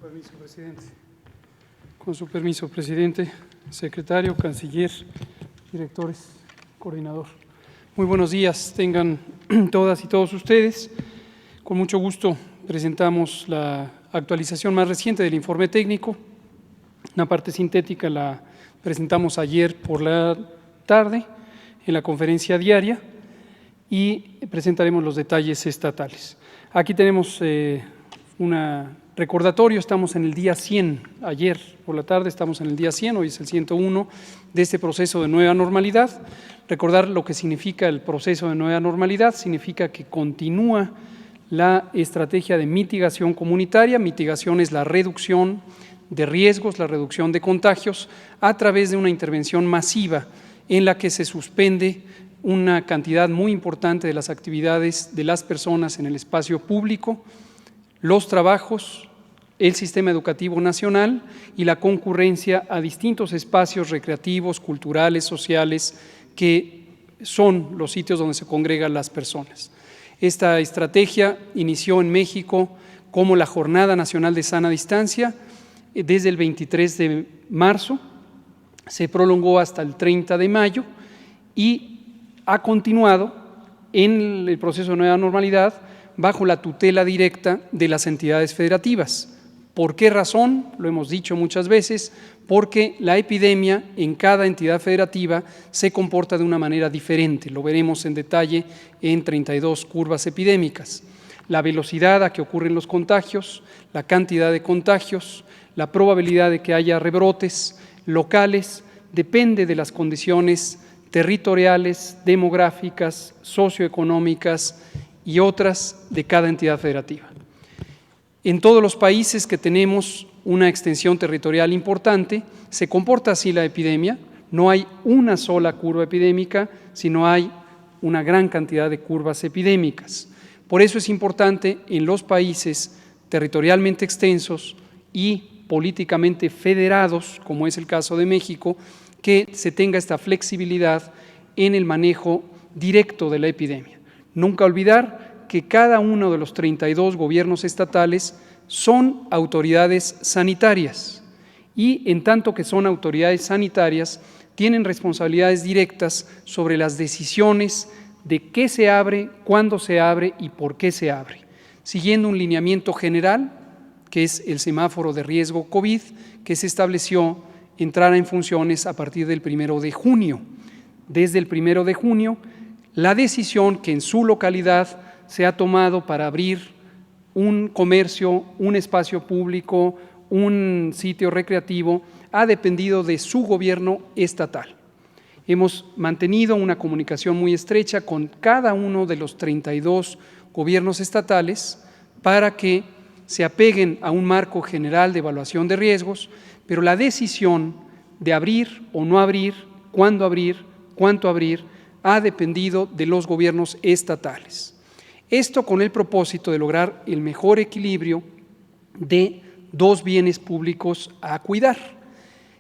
permiso, presidente. Con su permiso, presidente, secretario, canciller, directores, coordinador. Muy buenos días, tengan todas y todos ustedes. Con mucho gusto presentamos la actualización más reciente del informe técnico. Una parte sintética la presentamos ayer por la tarde en la conferencia diaria y presentaremos los detalles estatales. Aquí tenemos un recordatorio, estamos en el día 100, ayer por la tarde estamos en el día 100, hoy es el 101 de este proceso de nueva normalidad. Recordar lo que significa el proceso de nueva normalidad, significa que continúa la estrategia de mitigación comunitaria. Mitigación es la reducción de riesgos, la reducción de contagios a través de una intervención masiva en la que se suspende una cantidad muy importante de las actividades de las personas en el espacio público, los trabajos, el sistema educativo nacional y la concurrencia a distintos espacios recreativos, culturales, sociales, que son los sitios donde se congregan las personas. Esta estrategia inició en México como la Jornada Nacional de Sana Distancia desde el 23 de marzo, se prolongó hasta el 30 de mayo y ha continuado en el proceso de nueva normalidad bajo la tutela directa de las entidades federativas. ¿Por qué razón? Lo hemos dicho muchas veces, porque la epidemia en cada entidad federativa se comporta de una manera diferente. Lo veremos en detalle en 32 curvas epidémicas. La velocidad a que ocurren los contagios, la cantidad de contagios, la probabilidad de que haya rebrotes locales, depende de las condiciones territoriales, demográficas, socioeconómicas y otras de cada entidad federativa. En todos los países que tenemos una extensión territorial importante, se comporta así la epidemia. No hay una sola curva epidémica, sino hay una gran cantidad de curvas epidémicas. Por eso es importante en los países territorialmente extensos y políticamente federados, como es el caso de México, que se tenga esta flexibilidad en el manejo directo de la epidemia. Nunca olvidar que cada uno de los 32 gobiernos estatales son autoridades sanitarias y en tanto que son autoridades sanitarias tienen responsabilidades directas sobre las decisiones de qué se abre, cuándo se abre y por qué se abre, siguiendo un lineamiento general que es el semáforo de riesgo COVID que se estableció entrará en funciones a partir del 1 de junio. Desde el 1 de junio, la decisión que en su localidad se ha tomado para abrir un comercio, un espacio público, un sitio recreativo, ha dependido de su gobierno estatal. Hemos mantenido una comunicación muy estrecha con cada uno de los 32 gobiernos estatales para que se apeguen a un marco general de evaluación de riesgos, pero la decisión de abrir o no abrir, cuándo abrir, cuánto abrir, ha dependido de los gobiernos estatales. Esto con el propósito de lograr el mejor equilibrio de dos bienes públicos a cuidar.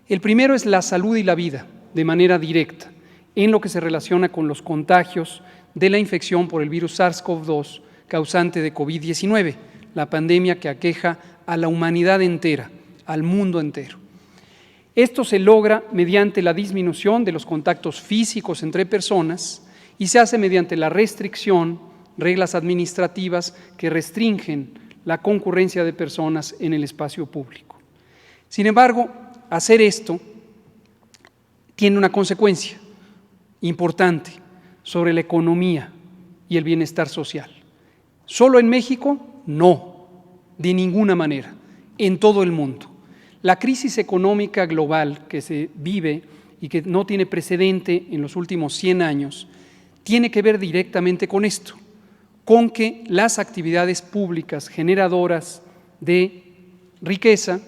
El primero es la salud y la vida, de manera directa, en lo que se relaciona con los contagios de la infección por el virus SARS-CoV-2 causante de COVID-19, la pandemia que aqueja a la humanidad entera, al mundo entero. Esto se logra mediante la disminución de los contactos físicos entre personas y se hace mediante la restricción, reglas administrativas que restringen la concurrencia de personas en el espacio público. Sin embargo, hacer esto tiene una consecuencia importante sobre la economía y el bienestar social. ¿Solo en México? No, de ninguna manera, en todo el mundo. La crisis económica global que se vive y que no tiene precedente en los últimos 100 años, tiene que ver directamente con esto, con que las actividades públicas generadoras de riqueza,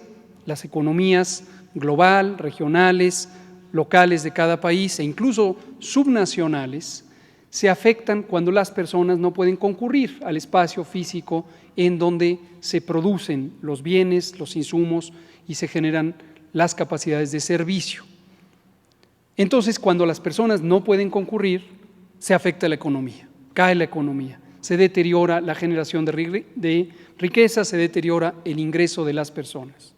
las economías global, regionales, locales de cada país e incluso subnacionales, se afectan cuando las personas no pueden concurrir al espacio físico en donde se producen los bienes, los insumos y se generan las capacidades de servicio. Entonces, cuando las personas no pueden concurrir, se afecta la economía, cae la economía, se deteriora la generación de riqueza, se deteriora el ingreso de las personas.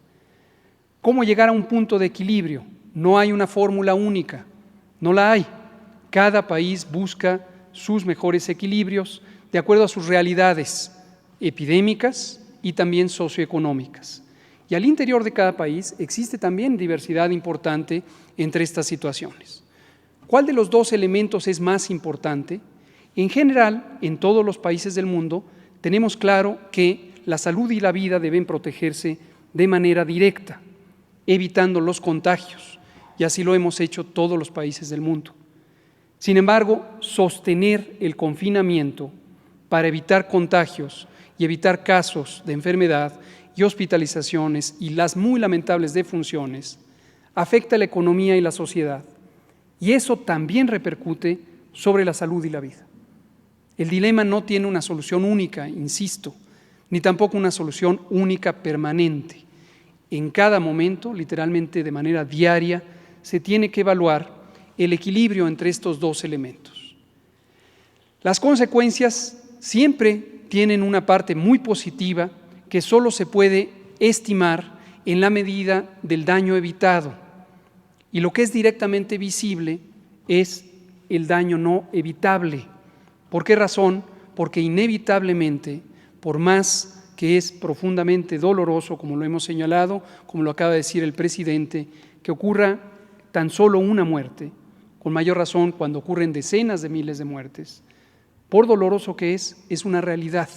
¿Cómo llegar a un punto de equilibrio? No hay una fórmula única, no la hay. Cada país busca sus mejores equilibrios de acuerdo a sus realidades epidémicas y también socioeconómicas. Y al interior de cada país existe también diversidad importante entre estas situaciones. ¿Cuál de los dos elementos es más importante? En general, en todos los países del mundo, tenemos claro que la salud y la vida deben protegerse de manera directa, evitando los contagios, y así lo hemos hecho todos los países del mundo. Sin embargo, sostener el confinamiento para evitar contagios y evitar casos de enfermedad y hospitalizaciones y las muy lamentables defunciones afecta a la economía y la sociedad, y eso también repercute sobre la salud y la vida. El dilema no tiene una solución única, insisto, ni tampoco una solución única permanente. En cada momento, literalmente de manera diaria, se tiene que evaluar el equilibrio entre estos dos elementos. Las consecuencias siempre tienen una parte muy positiva que solo se puede estimar en la medida del daño evitado. Y lo que es directamente visible es el daño no evitable. ¿Por qué razón? Porque inevitablemente, por más que es profundamente doloroso, como lo hemos señalado, como lo acaba de decir el presidente, que ocurra tan solo una muerte, con mayor razón cuando ocurren decenas de miles de muertes, por doloroso que es una realidad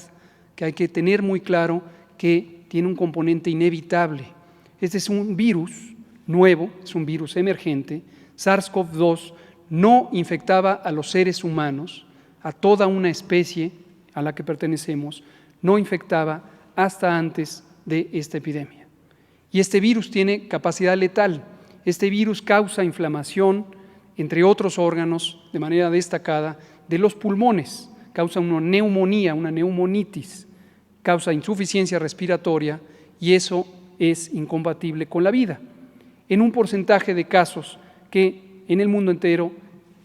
que hay que tener muy claro que tiene un componente inevitable. Este es un virus nuevo, es un virus emergente. SARS-CoV-2 no infectaba a los seres humanos, a toda una especie a la que pertenecemos, no infectaba hasta antes de esta epidemia. Y este virus tiene capacidad letal. Este virus causa inflamación, entre otros órganos, de manera destacada, de los pulmones, causa una neumonía, una neumonitis, causa insuficiencia respiratoria y eso es incompatible con la vida. En un porcentaje de casos que en el mundo entero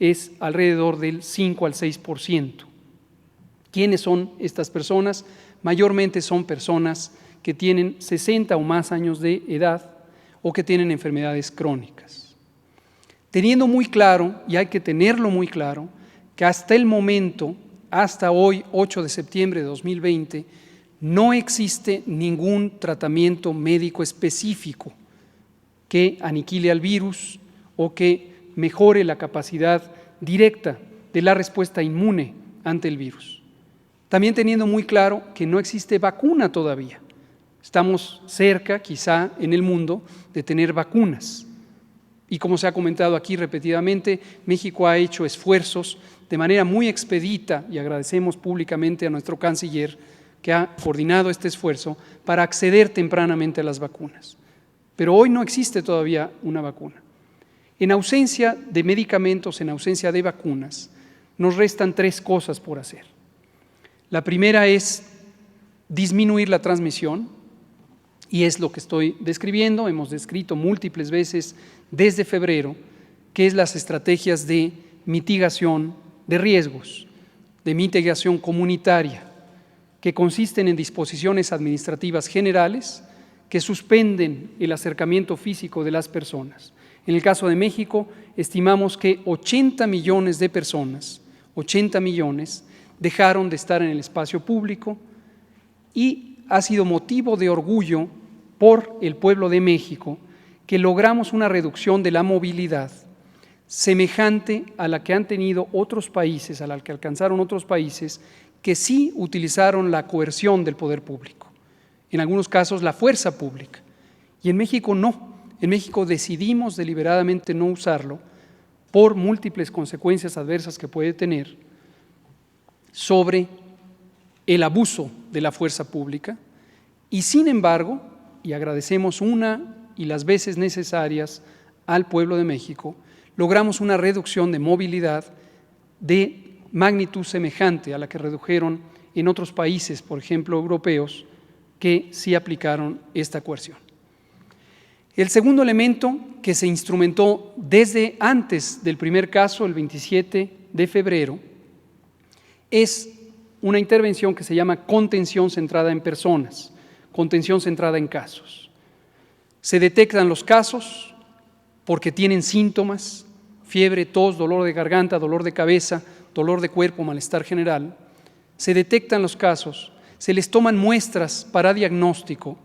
es alrededor del 5 al 6%. ¿Quiénes son estas personas? Mayormente son personas que tienen 60 o más años de edad o que tienen enfermedades crónicas. Teniendo muy claro, y hay que tenerlo muy claro, que hasta el momento, hasta hoy, 8 de septiembre de 2020, no existe ningún tratamiento médico específico que aniquile al virus o que mejore la capacidad directa de la respuesta inmune ante el virus. También teniendo muy claro que no existe vacuna todavía. Estamos cerca, quizá, en el mundo, de tener vacunas. Y como se ha comentado aquí repetidamente, México ha hecho esfuerzos de manera muy expedita, y agradecemos públicamente a nuestro canciller que ha coordinado este esfuerzo para acceder tempranamente a las vacunas. Pero hoy no existe todavía una vacuna. En ausencia de medicamentos, en ausencia de vacunas, nos restan 3 cosas por hacer. La primera es disminuir la transmisión, y es lo que estoy describiendo, hemos descrito múltiples veces desde febrero, que es las estrategias de mitigación de riesgos, de mitigación comunitaria, que consisten en disposiciones administrativas generales que suspenden el acercamiento físico de las personas. En el caso de México, estimamos que 80 millones de personas, 80 millones, dejaron de estar en el espacio público y ha sido motivo de orgullo por el pueblo de México que logramos una reducción de la movilidad semejante a la que han tenido otros países, a la que alcanzaron otros países que sí utilizaron la coerción del poder público, en algunos casos la fuerza pública, y en México no. En México decidimos deliberadamente no usarlo por múltiples consecuencias adversas que puede tener sobre el abuso de la fuerza pública, y sin embargo, y agradecemos una y las veces necesarias al pueblo de México, logramos una reducción de movilidad de magnitud semejante a la que redujeron en otros países, por ejemplo, europeos, que sí aplicaron esta coerción. El segundo elemento que se instrumentó desde antes del primer caso, el 27 de febrero, es una intervención que se llama contención centrada en personas, contención centrada en casos. Se detectan los casos porque tienen síntomas, fiebre, tos, dolor de garganta, dolor de cabeza, dolor de cuerpo, malestar general. Se detectan los casos, se les toman muestras para diagnóstico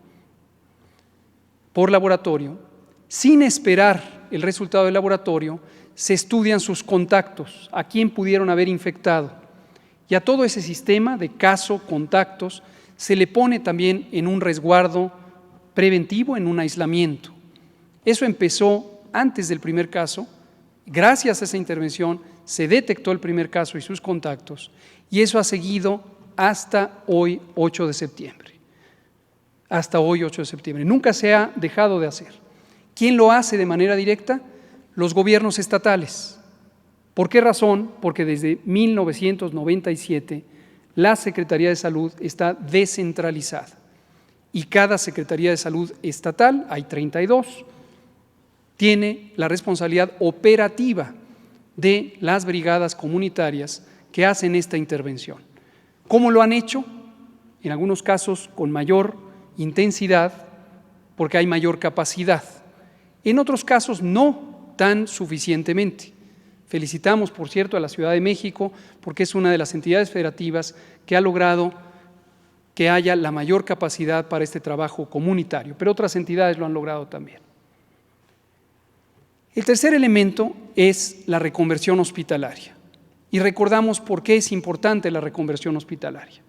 por laboratorio. Sin esperar el resultado del laboratorio, se estudian sus contactos, a quién pudieron haber infectado. Y a todo ese sistema de caso, contactos, se le pone también en un resguardo preventivo, en un aislamiento. Eso empezó antes del primer caso. Gracias a esa intervención se detectó el primer caso y sus contactos, y eso ha seguido hasta hoy, 8 de septiembre. Hasta hoy, 8 de septiembre. Nunca se ha dejado de hacer. ¿Quién lo hace de manera directa? Los gobiernos estatales. ¿Por qué razón? Porque desde 1997 la Secretaría de Salud está descentralizada y cada Secretaría de Salud estatal, hay 32, tiene la responsabilidad operativa de las brigadas comunitarias que hacen esta intervención. ¿Cómo lo han hecho? En algunos casos con mayor intensidad, porque hay mayor capacidad. En otros casos no tan suficientemente. Felicitamos, por cierto, a la Ciudad de México, porque es una de las entidades federativas que ha logrado que haya la mayor capacidad para este trabajo comunitario, pero otras entidades lo han logrado también. El tercer elemento es la reconversión hospitalaria. Y recordamos por qué es importante la reconversión hospitalaria.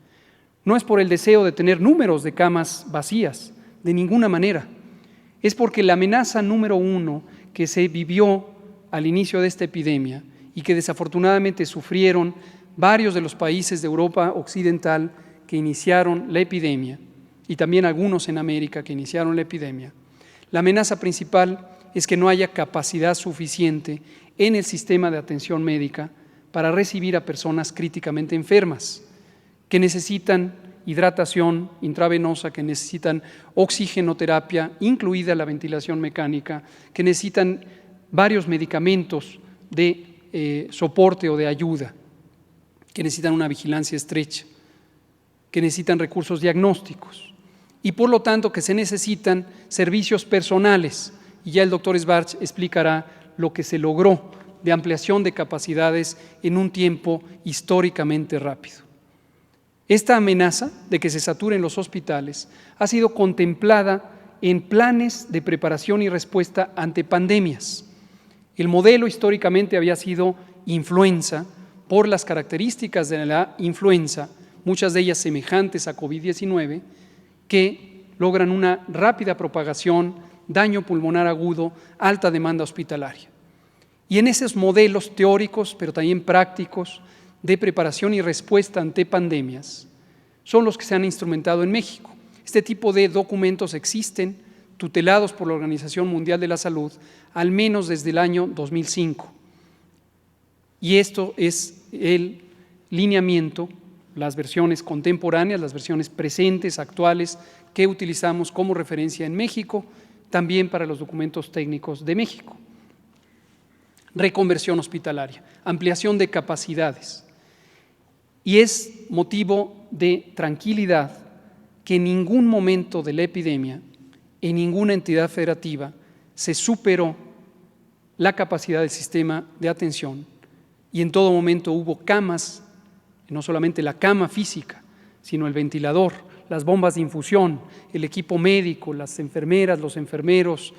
No es por el deseo de tener números de camas vacías, de ninguna manera. Es porque la amenaza número 1 que se vivió al inicio de esta epidemia y que desafortunadamente sufrieron varios de los países de Europa Occidental que iniciaron la epidemia, y también algunos en América que iniciaron la epidemia, la amenaza principal es que no haya capacidad suficiente en el sistema de atención médica para recibir a personas críticamente enfermas, que necesitan hidratación intravenosa, que necesitan oxigenoterapia, incluida la ventilación mecánica, que necesitan varios medicamentos de soporte o de ayuda, que necesitan una vigilancia estrecha, que necesitan recursos diagnósticos y por lo tanto que se necesitan servicios personales. Y ya el doctor Schwartz explicará lo que se logró de ampliación de capacidades en un tiempo históricamente rápido. Esta amenaza de que se saturen los hospitales ha sido contemplada en planes de preparación y respuesta ante pandemias. El modelo históricamente había sido influenza por las características de la influenza, muchas de ellas semejantes a COVID-19, que logran una rápida propagación, daño pulmonar agudo, alta demanda hospitalaria. Y en esos modelos teóricos, pero también prácticos, de preparación y respuesta ante pandemias, son los que se han instrumentado en México. Este tipo de documentos existen, tutelados por la Organización Mundial de la Salud, al menos desde el año 2005. Y esto es el lineamiento, las versiones contemporáneas, las versiones presentes, actuales, que utilizamos como referencia en México, también para los documentos técnicos de México. Reconversión hospitalaria, ampliación de capacidades. Y es motivo de tranquilidad que en ningún momento de la epidemia, en ninguna entidad federativa, se superó la capacidad del sistema de atención y en todo momento hubo camas, no solamente la cama física, sino el ventilador, las bombas de infusión, el equipo médico, las enfermeras, los enfermeros,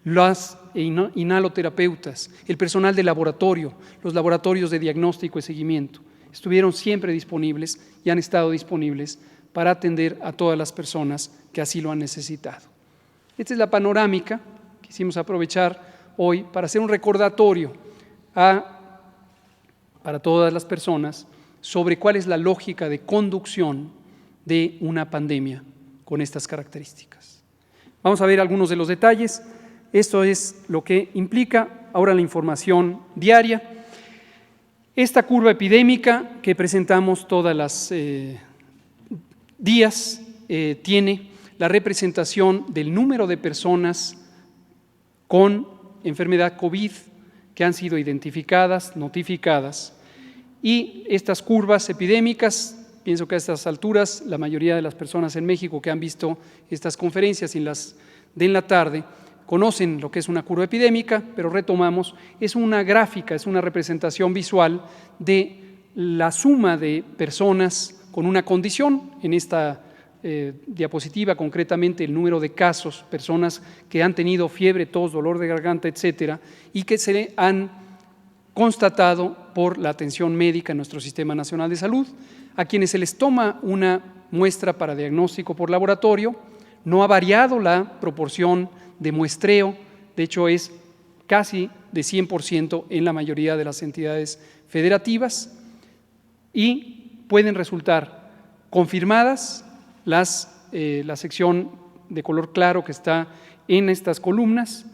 las inhaloterapeutas, el personal de laboratorio, los laboratorios de diagnóstico y seguimiento, estuvieron siempre disponibles y han estado disponibles para atender a todas las personas que así lo han necesitado. Esta es la panorámica. Quisimos aprovechar hoy para hacer un recordatorio para todas las personas sobre cuál es la lógica de conducción de una pandemia con estas características. Vamos a ver algunos de los detalles. Esto es lo que implica ahora la información diaria. Esta curva epidémica que presentamos todas las días tiene la representación del número de personas con enfermedad COVID que han sido identificadas, notificadas, y estas curvas epidémicas pienso que a estas alturas la mayoría de las personas en México que han visto estas conferencias y las de en la tarde conocen lo que es una curva epidémica, pero retomamos, es una gráfica, es una representación visual de la suma de personas con una condición. En esta diapositiva concretamente el número de casos, personas que han tenido fiebre, tos, dolor de garganta, etcétera, y que se han constatado por la atención médica en nuestro Sistema Nacional de Salud, a quienes se les toma una muestra para diagnóstico por laboratorio. No ha variado la proporción de muestreo, de hecho es casi de 100% en la mayoría de las entidades federativas, y pueden resultar confirmadas la sección de color claro que está en estas columnas,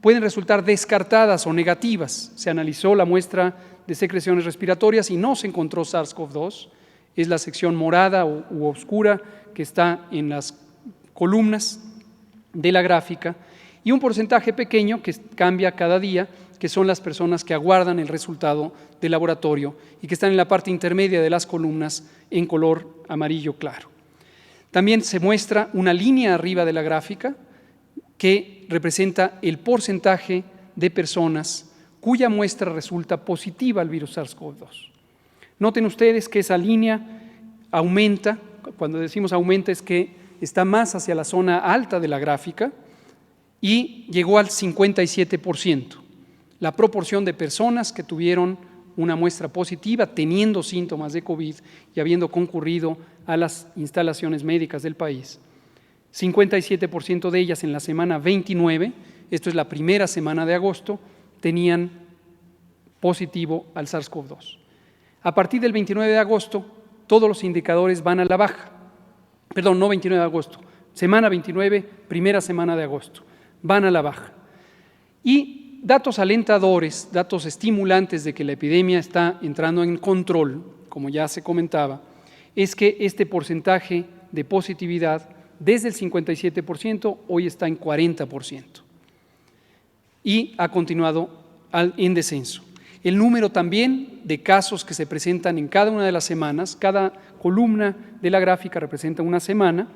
pueden resultar descartadas o negativas. Se analizó la muestra de secreciones respiratorias y no se encontró SARS-CoV-2, es la sección morada u oscura que está en las columnas de la gráfica, y un porcentaje pequeño que cambia cada día, que son las personas que aguardan el resultado del laboratorio y que están en la parte intermedia de las columnas en color amarillo claro. También se muestra una línea arriba de la gráfica que representa el porcentaje de personas cuya muestra resulta positiva al virus SARS-CoV-2. Noten ustedes que esa línea aumenta. Cuando decimos aumenta es que está más hacia la zona alta de la gráfica y llegó al 57%. La proporción de personas que tuvieron una muestra positiva teniendo síntomas de COVID y habiendo concurrido a las instalaciones médicas del país. 57% de ellas en la semana 29, esto es la primera semana de agosto, tenían positivo al SARS-CoV-2. A partir del 29 de agosto, todos los indicadores van a la baja. Perdón, no 29 de agosto, semana 29, primera semana de agosto, van a la baja. Y datos alentadores, datos estimulantes de que la epidemia está entrando en control, como ya se comentaba, es que este porcentaje de positividad desde el 57% hoy está en 40% y ha continuado en descenso. El número también de casos que se presentan en cada una de las semanas, cada columna de la gráfica representa una semana,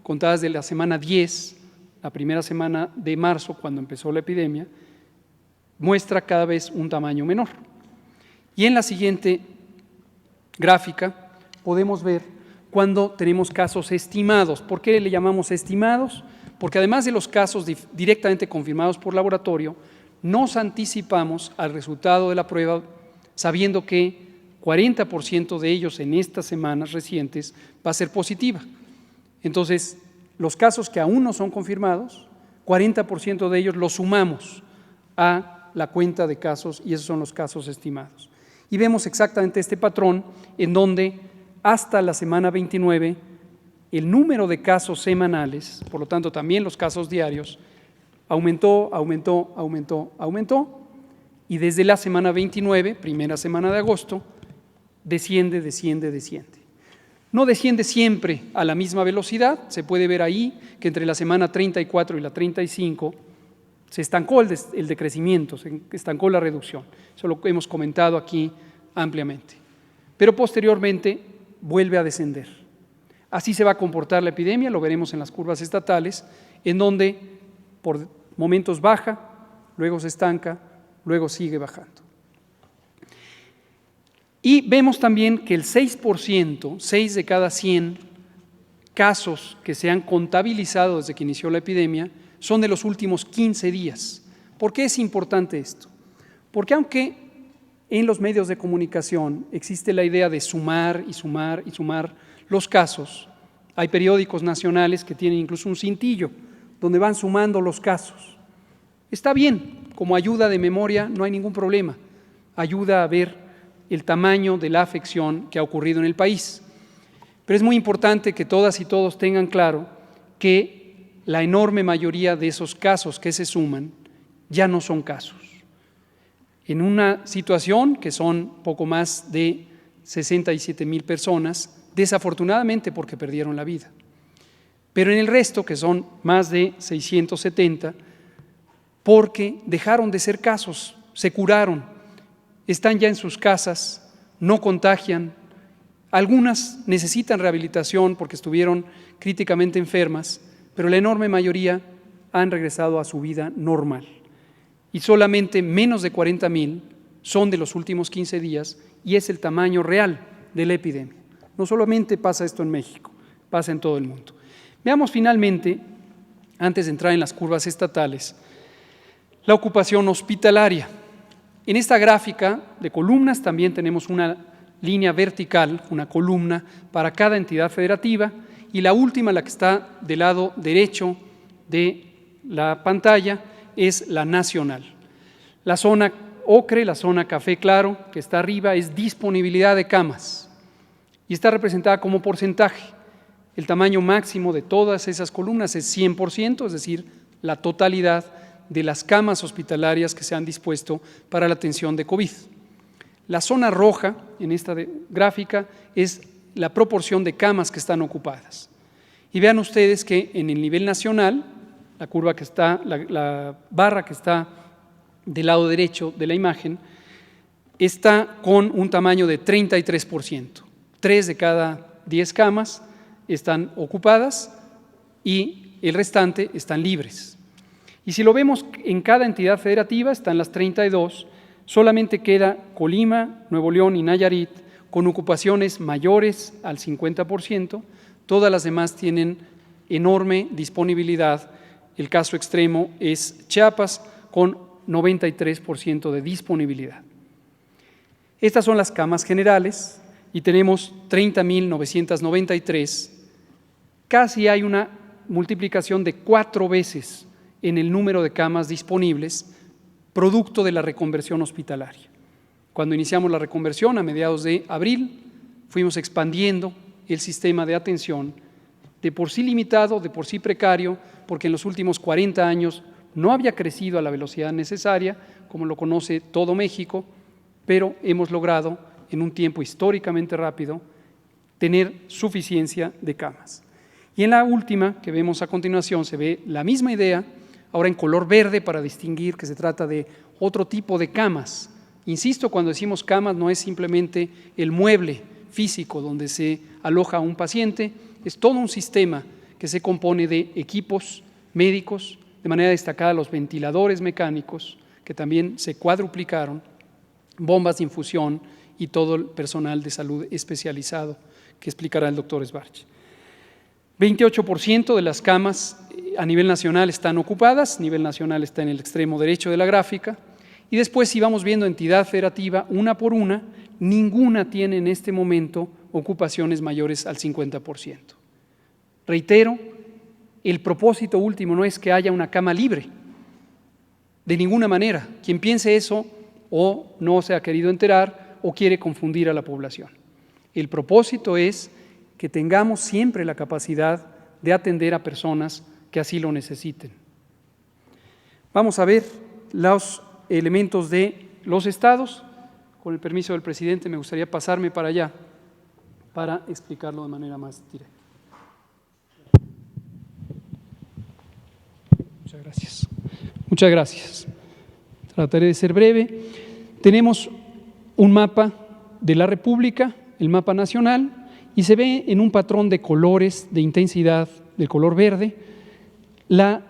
contadas de la semana 10, la primera semana de marzo cuando empezó la epidemia, muestra cada vez un tamaño menor. Y en la siguiente gráfica podemos ver cuando tenemos casos estimados. ¿Por qué le llamamos estimados? Porque además de los casos directamente confirmados por laboratorio, nos anticipamos al resultado de la prueba sabiendo que 40% de ellos en estas semanas recientes va a ser positiva. Entonces, los casos que aún no son confirmados, 40% de ellos los sumamos a la cuenta de casos y esos son los casos estimados. Y vemos exactamente este patrón en donde hasta la semana 29 el número de casos semanales, por lo tanto también los casos diarios, aumentó y desde la semana 29, primera semana de agosto, desciende. No desciende siempre a la misma velocidad, se puede ver ahí que entre la semana 34 y la 35 se estancó el decrecimiento, se estancó la reducción. Eso lo hemos comentado aquí ampliamente. Pero posteriormente vuelve a descender. Así se va a comportar la epidemia, lo veremos en las curvas estatales, en donde por momentos baja, luego se estanca, luego sigue bajando. Y vemos también que el 6%, 6 de cada 100 casos que se han contabilizado desde que inició la epidemia, son de los últimos 15 días. ¿Por qué es importante esto? Porque aunque en los medios de comunicación existe la idea de sumar los casos, hay periódicos nacionales que tienen incluso un cintillo donde van sumando los casos. Está bien, como ayuda de memoria no hay ningún problema, ayuda a ver el tamaño de la afección que ha ocurrido en el país. Pero es muy importante que todas y todos tengan claro que la enorme mayoría de esos casos que se suman ya no son casos. En una situación que son poco más de 67,000 personas, desafortunadamente porque perdieron la vida. Pero en el resto, que son más de 670, porque dejaron de ser casos, se curaron, están ya en sus casas, no contagian, Algunas necesitan rehabilitación porque estuvieron críticamente enfermas, pero la enorme mayoría han regresado a su vida normal. Y solamente menos de 40,000 son de los últimos 15 días y es el tamaño real de la epidemia. No solamente pasa esto en México, pasa en todo el mundo. Veamos finalmente, antes de entrar en las curvas estatales, la ocupación hospitalaria. En esta gráfica de columnas también tenemos una línea vertical, una columna para cada entidad federativa, y la última, la que está del lado derecho de la pantalla, es la nacional. La zona ocre, la zona café claro, que está arriba, es disponibilidad de camas y está representada como porcentaje. El tamaño máximo de todas esas columnas es 100%, es decir, la totalidad de las camas hospitalarias que se han dispuesto para la atención de COVID. La zona roja en esta gráfica es la proporción de camas que están ocupadas. Y vean ustedes que en el nivel nacional, la curva que está, la barra que está del lado derecho de la imagen, está con un tamaño de 33%. 3 de cada 10 camas están ocupadas y el restante están libres. Y si lo vemos en cada entidad federativa, están las 32, solamente queda Colima, Nuevo León y Nayarit con ocupaciones mayores al 50%, todas las demás tienen enorme disponibilidad. El caso extremo es Chiapas con 93% de disponibilidad. Estas son las camas generales y tenemos 30,993. Casi hay una multiplicación de 4 veces en el número de camas disponibles, producto de la reconversión hospitalaria. Cuando iniciamos la reconversión a mediados de abril, fuimos expandiendo el sistema de atención, de por sí limitado, de por sí precario, porque en los últimos 40 años no había crecido a la velocidad necesaria, como lo conoce todo México, pero hemos logrado, en un tiempo históricamente rápido, tener suficiencia de camas. Y en la última, que vemos a continuación, se ve la misma idea, ahora en color verde para distinguir que se trata de otro tipo de camas. Insisto, cuando decimos camas no es simplemente el mueble físico donde se aloja un paciente, es todo un sistema que se compone de equipos médicos, de manera destacada los ventiladores mecánicos, que también se cuadruplicaron, bombas de infusión y todo el personal de salud especializado que explicará el doctor Sbarch. 28% de las camas a nivel nacional están ocupadas, nivel nacional está en el extremo derecho de la gráfica, y después si vamos viendo entidad federativa una por una, ninguna tiene en este momento ocupaciones mayores al 50%. Reitero, el propósito último no es que haya una cama libre, de ninguna manera. Quien piense eso o no se ha querido enterar o quiere confundir a la población. El propósito es que tengamos siempre la capacidad de atender a personas que así lo necesiten. Vamos a ver los elementos de los estados. Con el permiso del presidente me gustaría pasarme para allá para explicarlo de manera más directa. Muchas gracias. Muchas gracias. Trataré de ser breve. Tenemos un mapa de la República, el mapa nacional, y se ve en un patrón de colores, de intensidad, del color verde, la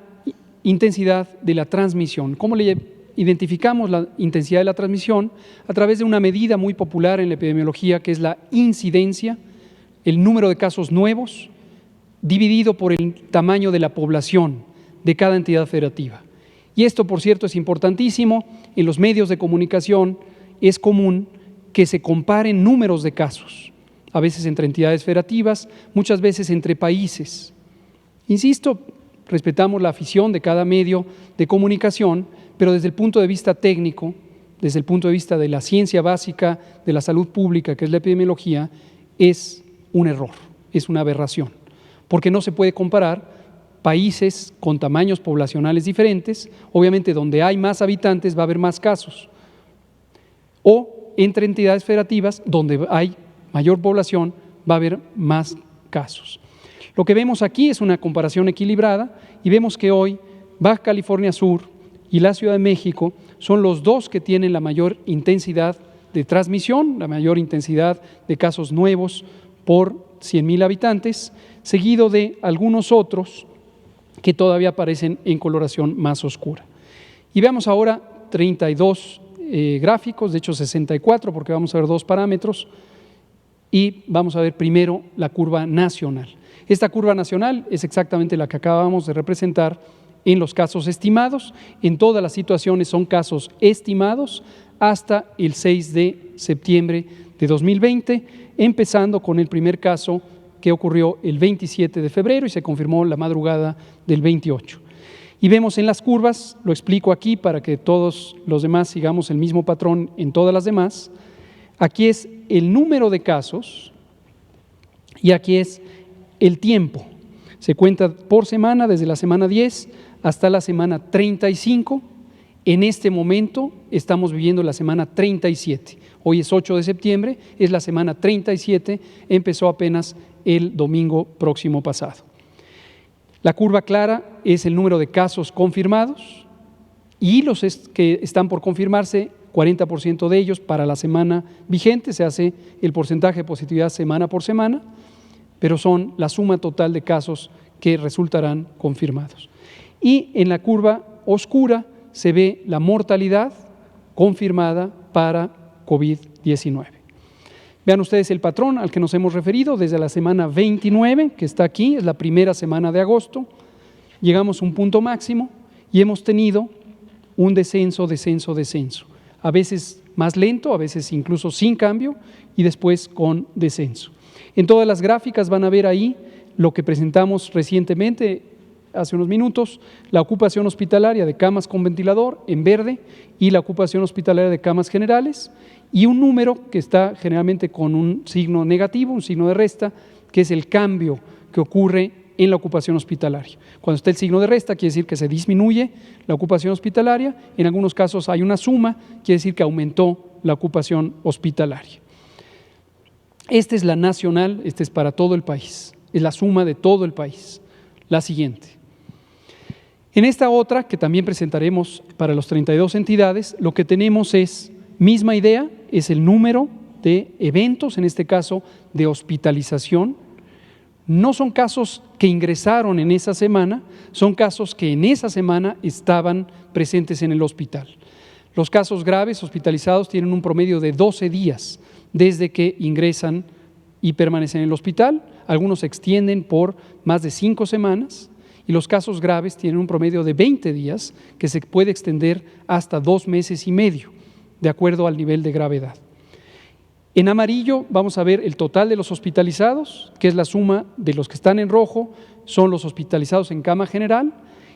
intensidad de la transmisión. ¿Cómo le identificamos la intensidad de la transmisión? A través de una medida muy popular en la epidemiología, que es la incidencia, el número de casos nuevos, dividido por el tamaño de la población de cada entidad federativa. Y esto, por cierto, es importantísimo. En los medios de comunicación es común que se comparen números de casos, a veces entre entidades federativas, muchas veces entre países. Insisto, respetamos la afición de cada medio de comunicación, pero desde el punto de vista técnico, desde el punto de vista de la ciencia básica de la salud pública, que es la epidemiología, es un error, es una aberración, porque no se puede comparar países con tamaños poblacionales diferentes. Obviamente donde hay más habitantes va a haber más casos, o entre entidades federativas donde hay mayor población va a haber más casos. Lo que vemos aquí es una comparación equilibrada y vemos que hoy Baja California Sur y la Ciudad de México son los dos que tienen la mayor intensidad de transmisión, la mayor intensidad de casos nuevos por 100.000 habitantes, seguido de algunos otros que todavía aparecen en coloración más oscura. Y veamos ahora 32 gráficos, de hecho 64, porque vamos a ver dos parámetros, y vamos a ver primero la curva nacional. Esta curva nacional es exactamente la que acabamos de representar en los casos estimados. En todas las situaciones son casos estimados hasta el 6 de septiembre de 2020, empezando con el primer caso que ocurrió el 27 de febrero y se confirmó la madrugada del 28. Y vemos en las curvas, lo explico aquí para que todos los demás sigamos el mismo patrón en todas las demás. Aquí es el número de casos y aquí es el tiempo. Se cuenta por semana, desde la semana 10 hasta la semana 35. En este momento estamos viviendo la semana 37. Hoy es 8 de septiembre, es la semana 37, empezó apenas el domingo próximo pasado. La curva clara es el número de casos confirmados y los que están por confirmarse, 40% de ellos para la semana vigente, se hace el porcentaje de positividad semana por semana, pero son la suma total de casos que resultarán confirmados. Y en la curva oscura se ve la mortalidad confirmada para COVID-19. Vean ustedes el patrón al que nos hemos referido desde la semana 29, que está aquí, es la primera semana de agosto, llegamos a un punto máximo y hemos tenido un descenso, a veces más lento, a veces incluso sin cambio y después con descenso. En todas las gráficas van a ver ahí lo que presentamos recientemente, hace unos minutos, la ocupación hospitalaria de camas con ventilador en verde y la ocupación hospitalaria de camas generales, y un número que está generalmente con un signo negativo, un signo de resta, que es el cambio que ocurre en la ocupación hospitalaria. Cuando está el signo de resta, quiere decir que se disminuye la ocupación hospitalaria, en algunos casos hay una suma, quiere decir que aumentó la ocupación hospitalaria. Esta es la nacional, esta es para todo el país, es la suma de todo el país. La siguiente. En esta otra, que también presentaremos para las 32 entidades, lo que tenemos es, misma idea, es el número de eventos, en este caso de hospitalización. No son casos que ingresaron en esa semana, son casos que en esa semana estaban presentes en el hospital. Los casos graves hospitalizados tienen un promedio de 12 días desde que ingresan y permanecen en el hospital. Algunos se extienden por más de 5 semanas y los casos graves tienen un promedio de 20 días que se puede extender hasta 2 meses y medio, de acuerdo al nivel de gravedad. En amarillo vamos a ver el total de los hospitalizados, que es la suma de los que están en rojo, son los hospitalizados en cama general,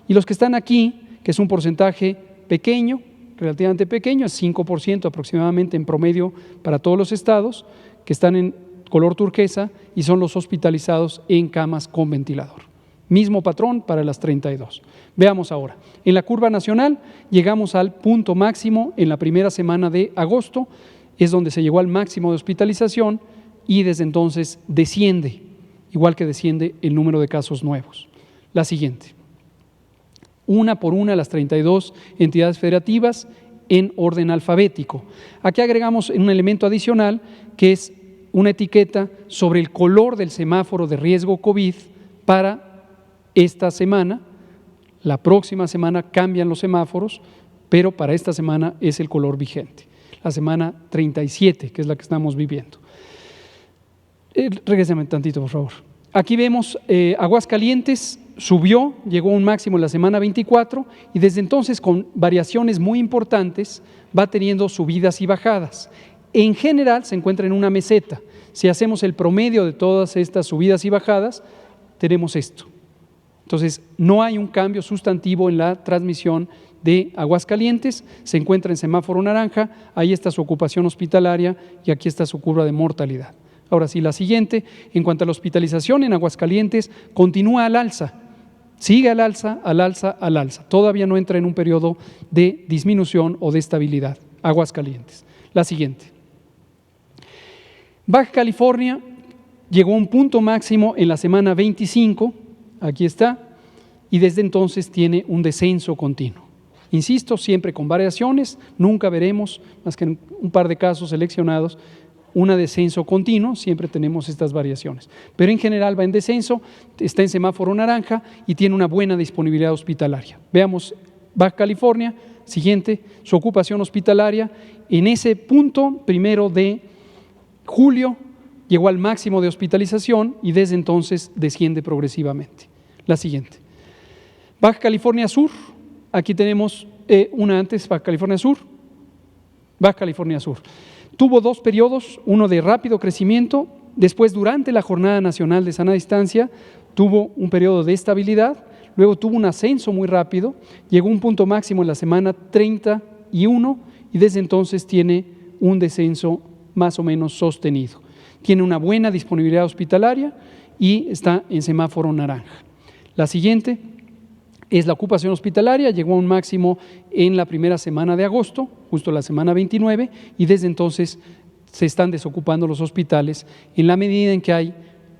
y los que están aquí, que es un porcentaje pequeño, relativamente pequeño, es 5% aproximadamente en promedio para todos los estados, que están en color turquesa y son los hospitalizados en camas con ventilador. Mismo patrón para las 32. Veamos ahora. En la curva nacional llegamos al punto máximo en la primera semana de agosto, es donde se llegó al máximo de hospitalización y desde entonces desciende, igual que desciende el número de casos nuevos. La siguiente. Una por una las 32 entidades federativas en orden alfabético. Aquí agregamos un elemento adicional que es una etiqueta sobre el color del semáforo de riesgo COVID para esta semana. La próxima semana cambian los semáforos, pero para esta semana es el color vigente. La semana 37, que es la que estamos viviendo. Regrésame tantito, por favor. Aquí vemos Aguascalientes subió, llegó a un máximo en la semana 24 y desde entonces con variaciones muy importantes va teniendo subidas y bajadas. En general se encuentra en una meseta. Si hacemos el promedio de todas estas subidas y bajadas, tenemos esto. Entonces, no hay un cambio sustantivo en la transmisión de Aguascalientes, se encuentra en semáforo naranja, ahí está su ocupación hospitalaria y aquí está su curva de mortalidad. Ahora sí, la siguiente, en cuanto a la hospitalización en Aguascalientes, continúa al alza, sigue al alza, al alza, al alza. Todavía no entra en un periodo de disminución o de estabilidad. Aguascalientes. La siguiente. Baja California llegó a un punto máximo en la semana 25, aquí está, y desde entonces tiene un descenso continuo. Insisto, siempre con variaciones, nunca veremos, más que en un par de casos seleccionados, un descenso continuo, siempre tenemos estas variaciones. Pero en general va en descenso, está en semáforo naranja y tiene una buena disponibilidad hospitalaria. Veamos Baja California, siguiente, su ocupación hospitalaria. En ese punto, 1 de julio, llegó al máximo de hospitalización y desde entonces desciende progresivamente. La siguiente. Baja California Sur, aquí tenemos una antes, Baja California Sur. Tuvo 2 periodos, uno de rápido crecimiento, después durante la Jornada Nacional de Sana Distancia tuvo un periodo de estabilidad, luego tuvo un ascenso muy rápido, llegó a un punto máximo en la semana 31 y desde entonces tiene un descenso más o menos sostenido. Tiene una buena disponibilidad hospitalaria y está en semáforo naranja. La siguiente es la ocupación hospitalaria, llegó a un máximo en la primera semana de agosto, justo la semana 29, y desde entonces se están desocupando los hospitales en la medida en que hay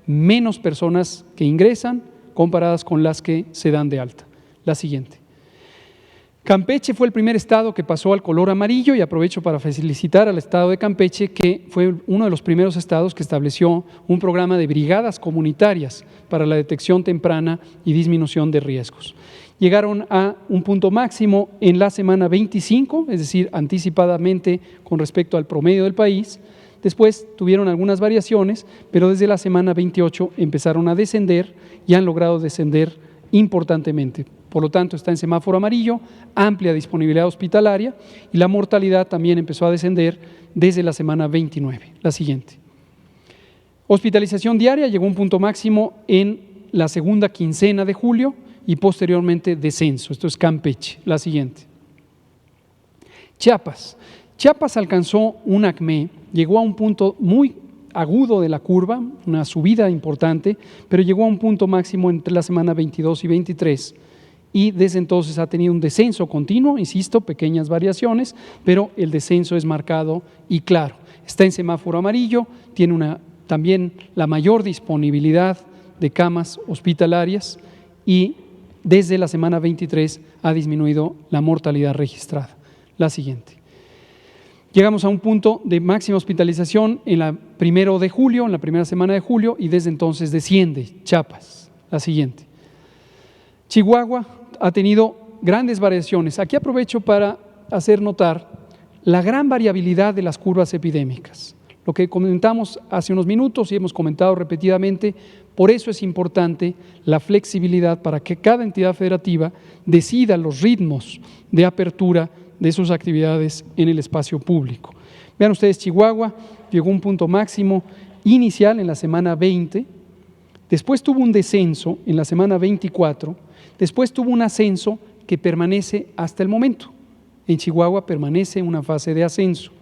menos personas que ingresan comparadas con las que se dan de alta. La siguiente. Campeche fue el primer estado que pasó al color amarillo y aprovecho para felicitar al estado de Campeche, que fue uno de los primeros estados que estableció un programa de brigadas comunitarias para la detección temprana y disminución de riesgos. Llegaron a un punto máximo en la semana 25, es decir, anticipadamente con respecto al promedio del país. Después tuvieron algunas variaciones, pero desde la semana 28 empezaron a descender y han logrado descender importantemente. Por lo tanto, está en semáforo amarillo, amplia disponibilidad hospitalaria y la mortalidad también empezó a descender desde la semana 29. La siguiente. Hospitalización diaria llegó a un punto máximo en la segunda quincena de julio y posteriormente descenso. Esto es Campeche. La siguiente. Chiapas. Chiapas alcanzó un ACME, llegó a un punto muy agudo de la curva, una subida importante, pero llegó a un punto máximo entre la semana 22 y 23 y desde entonces ha tenido un descenso continuo, insisto, pequeñas variaciones, pero el descenso es marcado y claro. Está en semáforo amarillo, tiene también la mayor disponibilidad de camas hospitalarias y desde la semana 23 ha disminuido la mortalidad registrada. La siguiente. Llegamos a un punto de máxima hospitalización en la 1 de julio, en la primera semana de julio, y desde entonces desciende. Chiapas. La siguiente. Chihuahua ha tenido grandes variaciones. Aquí aprovecho para hacer notar la gran variabilidad de las curvas epidémicas. Lo que comentamos hace unos minutos y hemos comentado repetidamente, por eso es importante la flexibilidad para que cada entidad federativa decida los ritmos de apertura de sus actividades en el espacio público. Vean ustedes, Chihuahua llegó a un punto máximo inicial en la semana 20, después tuvo un descenso en la semana 24, después tuvo un ascenso que permanece hasta el momento. En Chihuahua permanece una fase de ascenso.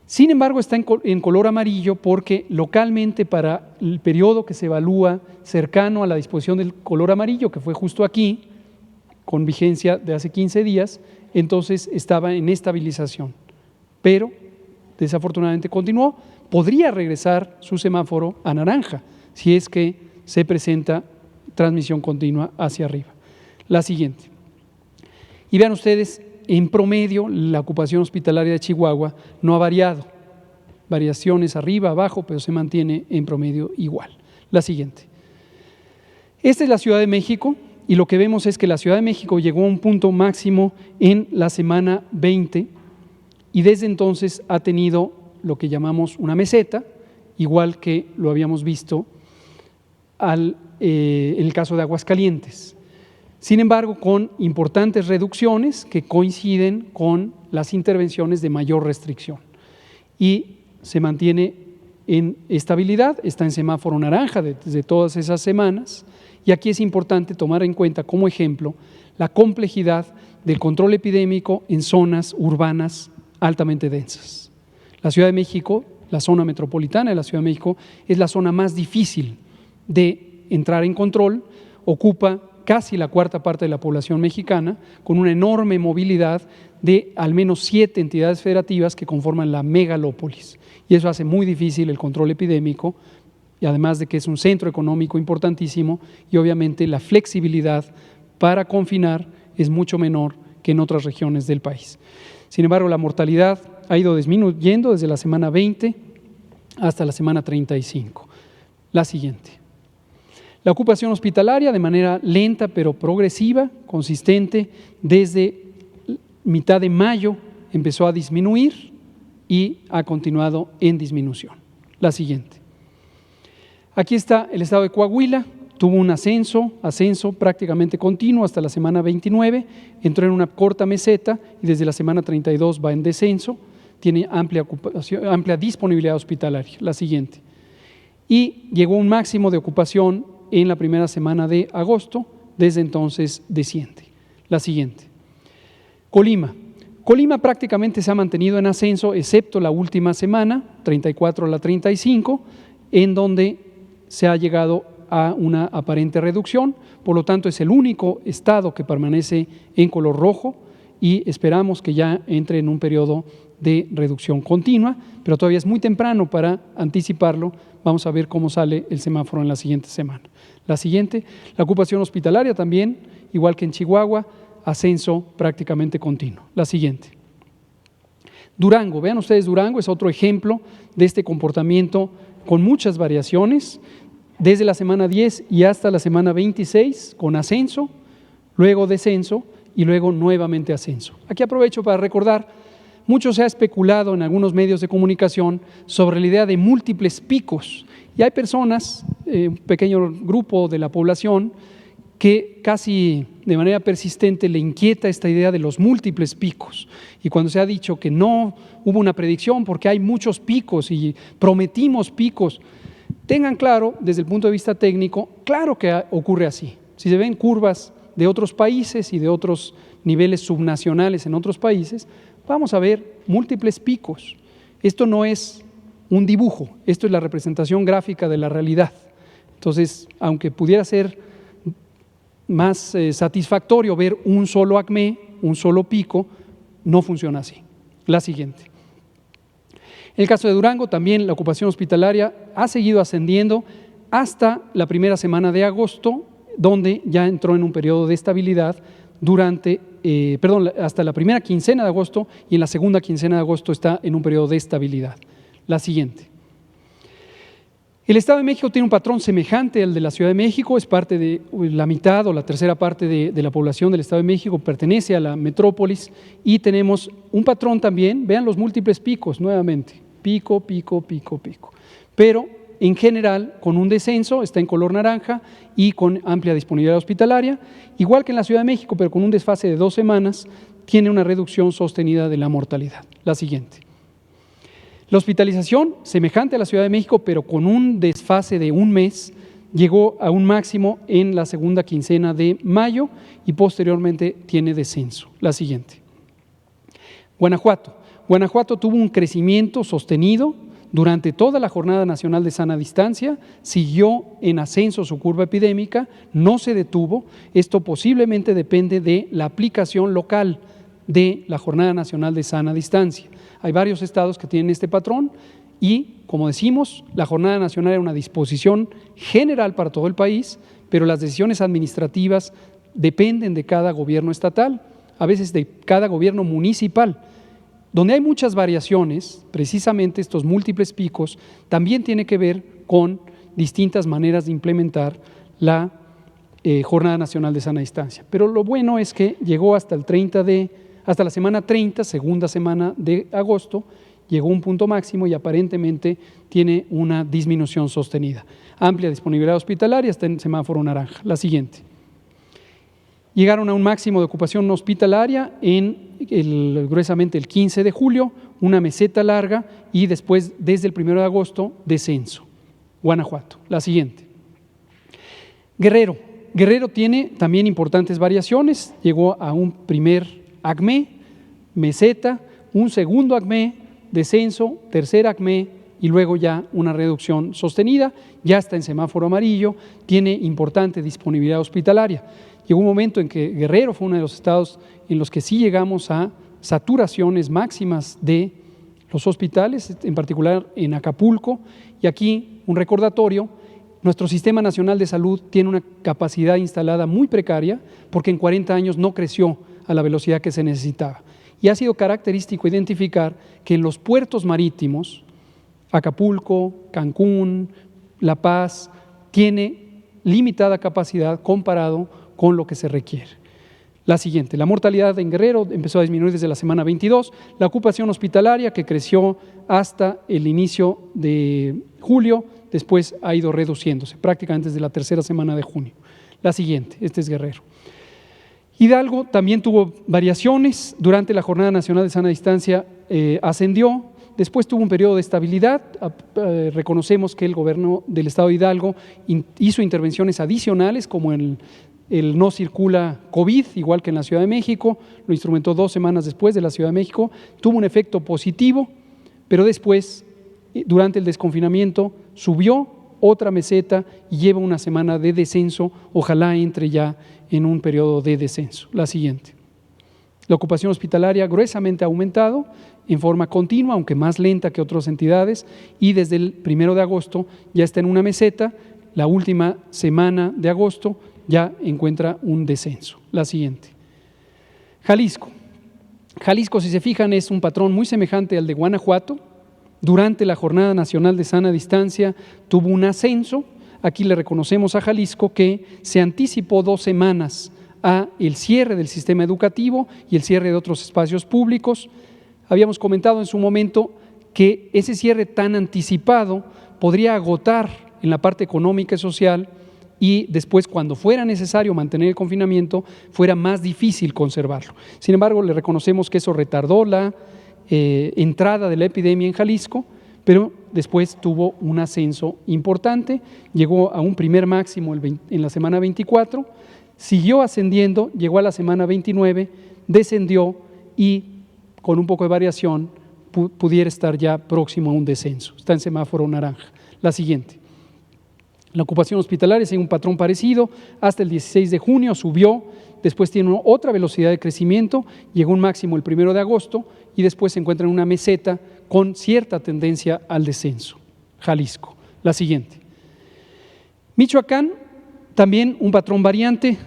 Sin embargo, está en color amarillo porque localmente para el periodo que se evalúa cercano a la disposición del color amarillo, que fue justo aquí, con vigencia de hace 15 días, entonces estaba en estabilización. Pero desafortunadamente continuó, podría regresar su semáforo a naranja si es que se presenta transmisión continua hacia arriba. La siguiente. Y vean ustedes, en promedio, la ocupación hospitalaria de Chihuahua no ha variado. Variaciones arriba, abajo, pero se mantiene en promedio igual. La siguiente. Esta es la Ciudad de México y lo que vemos es que la Ciudad de México llegó a un punto máximo en la semana 20 y desde entonces ha tenido lo que llamamos una meseta, igual que lo habíamos visto en el caso de Aguascalientes. Sin embargo, con importantes reducciones que coinciden con las intervenciones de mayor restricción. Y se mantiene en estabilidad, está en semáforo naranja desde todas esas semanas. Y aquí es importante tomar en cuenta como ejemplo la complejidad del control epidémico en zonas urbanas altamente densas. La Ciudad de México, la zona metropolitana de la Ciudad de México, es la zona más difícil de entrar en control, ocupa casi la cuarta parte de la población mexicana, con una enorme movilidad de al menos 7 entidades federativas que conforman la megalópolis. Y eso hace muy difícil el control epidémico, y además de que es un centro económico importantísimo, y obviamente la flexibilidad para confinar es mucho menor que en otras regiones del país. Sin embargo, la mortalidad ha ido disminuyendo desde la semana 20 hasta la semana 35. La siguiente. La ocupación hospitalaria de manera lenta pero progresiva, consistente, desde mitad de mayo empezó a disminuir y ha continuado en disminución. La siguiente. Aquí está el estado de Coahuila, tuvo un ascenso prácticamente continuo hasta la semana 29, entró en una corta meseta y desde la semana 32 va en descenso, tiene amplia disponibilidad hospitalaria. La siguiente. Y llegó a un máximo de ocupación en la primera semana de agosto, desde entonces desciende. La siguiente. Colima. Colima prácticamente se ha mantenido en ascenso, excepto la última semana, 34 a la 35, en donde se ha llegado a una aparente reducción, por lo tanto es el único estado que permanece en color rojo y esperamos que ya entre en un periodo de reducción continua, pero todavía es muy temprano para anticiparlo. Vamos a ver cómo sale el semáforo en la siguiente semana. La siguiente, la ocupación hospitalaria también, igual que en Chihuahua, ascenso prácticamente continuo. La siguiente. Durango, vean ustedes, Durango es otro ejemplo de este comportamiento con muchas variaciones, desde la semana 10 y hasta la semana 26, con ascenso, luego descenso y luego nuevamente ascenso. Aquí aprovecho para recordar, mucho se ha especulado en algunos medios de comunicación sobre la idea de múltiples picos, y hay personas, un pequeño grupo de la población, que casi de manera persistente le inquieta esta idea de los múltiples picos. Y cuando se ha dicho que no hubo una predicción porque hay muchos picos y prometimos picos, tengan claro, desde el punto de vista técnico, claro que ocurre así. Si se ven curvas de otros países y de otros niveles subnacionales en otros países, vamos a ver múltiples picos. Esto no es un dibujo, esto es la representación gráfica de la realidad. Entonces, aunque pudiera ser más satisfactorio ver un solo acmé, un solo pico, no funciona así. La siguiente. En el caso de Durango, también la ocupación hospitalaria ha seguido ascendiendo hasta la primera semana de agosto, donde ya entró en un periodo de estabilidad hasta la primera quincena de agosto, y en la segunda quincena de agosto está en un periodo de estabilidad. La siguiente. El Estado de México tiene un patrón semejante al de la Ciudad de México, es parte de la mitad o la tercera parte de la población del Estado de México, pertenece a la metrópolis, y tenemos un patrón también, vean los múltiples picos nuevamente, pico, pico, pico, pico, pero en general con un descenso, está en color naranja y con amplia disponibilidad hospitalaria, igual que en la Ciudad de México, pero con un desfase de 2 semanas, tiene una reducción sostenida de la mortalidad. La siguiente. La hospitalización, semejante a la Ciudad de México, pero con un desfase de 1 mes, llegó a un máximo en la segunda quincena de mayo y posteriormente tiene descenso. La siguiente. Guanajuato. Guanajuato tuvo un crecimiento sostenido durante toda la Jornada Nacional de Sana Distancia, siguió en ascenso su curva epidémica, no se detuvo. Esto posiblemente depende de la aplicación local de la Jornada Nacional de Sana Distancia. Hay varios estados que tienen este patrón y, como decimos, la Jornada Nacional era una disposición general para todo el país, pero las decisiones administrativas dependen de cada gobierno estatal, a veces de cada gobierno municipal. Donde hay muchas variaciones, precisamente estos múltiples picos, también tiene que ver con distintas maneras de implementar la Jornada Nacional de Sana Distancia. Pero lo bueno es que llegó hasta la semana 30, segunda semana de agosto, llegó a un punto máximo y aparentemente tiene una disminución sostenida. Amplia disponibilidad hospitalaria, está en semáforo naranja. La siguiente. Llegaron a un máximo de ocupación hospitalaria gruesamente el 15 de julio, una meseta larga y después, desde el 1 de agosto, descenso. Guanajuato. La siguiente. Guerrero. Guerrero tiene también importantes variaciones, llegó a un primer acmé, meseta, un segundo acmé, descenso, tercer acmé y luego ya una reducción sostenida, ya está en semáforo amarillo, tiene importante disponibilidad hospitalaria. Llegó un momento en que Guerrero fue uno de los estados en los que sí llegamos a saturaciones máximas de los hospitales, en particular en Acapulco, y aquí un recordatorio: nuestro Sistema Nacional de Salud tiene una capacidad instalada muy precaria porque en 40 años no creció a la velocidad que se necesitaba. Y ha sido característico identificar que en los puertos marítimos, Acapulco, Cancún, La Paz, tiene limitada capacidad comparado con lo que se requiere. La siguiente, la mortalidad en Guerrero empezó a disminuir desde la semana 22, la ocupación hospitalaria que creció hasta el inicio de julio, después ha ido reduciéndose, prácticamente desde la tercera semana de junio. La siguiente, este es Guerrero. Hidalgo también tuvo variaciones, durante la Jornada Nacional de Sana Distancia ascendió, después tuvo un periodo de estabilidad, reconocemos que el gobierno del estado de Hidalgo hizo intervenciones adicionales como el no circula COVID, igual que en la Ciudad de México, lo instrumentó 2 semanas después de la Ciudad de México, tuvo un efecto positivo, pero después, durante el desconfinamiento, subió otra meseta y lleva una semana de descenso, ojalá entre ya en un periodo de descenso. La siguiente. La ocupación hospitalaria gruesamente ha aumentado en forma continua, aunque más lenta que otras entidades, y desde el 1 de agosto ya está en una meseta, la última semana de agosto ya encuentra un descenso. La siguiente. Jalisco. Jalisco, si se fijan, es un patrón muy semejante al de Guanajuato. Durante la Jornada Nacional de Sana Distancia tuvo un ascenso. Aquí le reconocemos a Jalisco que se anticipó 2 semanas a el cierre del sistema educativo y el cierre de otros espacios públicos. Habíamos comentado en su momento que ese cierre tan anticipado podría agotar en la parte económica y social y después, cuando fuera necesario mantener el confinamiento, fuera más difícil conservarlo. Sin embargo, le reconocemos que eso retardó la entrada de la epidemia en Jalisco, pero después tuvo un ascenso importante, llegó a un primer máximo en la semana 24, siguió ascendiendo, llegó a la semana 29, descendió y con un poco de variación pudiera estar ya próximo a un descenso. Está en semáforo naranja. La siguiente. La ocupación hospitalaria sigue un patrón parecido, hasta el 16 de junio subió, después tiene otra velocidad de crecimiento, llegó a un máximo el 1 de agosto y después se encuentra en una meseta con cierta tendencia al descenso. Jalisco. La siguiente. Michoacán, también un patrón variante,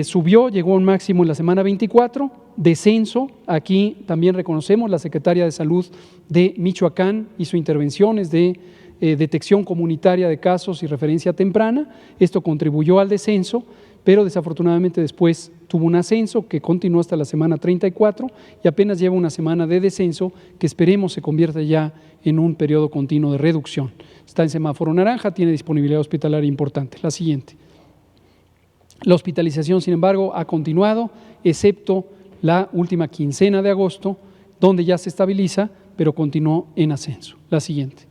subió, llegó a un máximo en la semana 24, descenso, aquí también reconocemos la Secretaría de Salud de Michoacán hizo intervenciones de detección comunitaria de casos y referencia temprana, esto contribuyó al descenso, pero desafortunadamente después tuvo un ascenso que continuó hasta la semana 34 y apenas lleva una semana de descenso que esperemos se convierta ya en un periodo continuo de reducción. Está en semáforo naranja, tiene disponibilidad hospitalaria importante. La siguiente. La hospitalización, sin embargo, ha continuado, excepto la última quincena de agosto, donde ya se estabiliza, pero continuó en ascenso. La siguiente.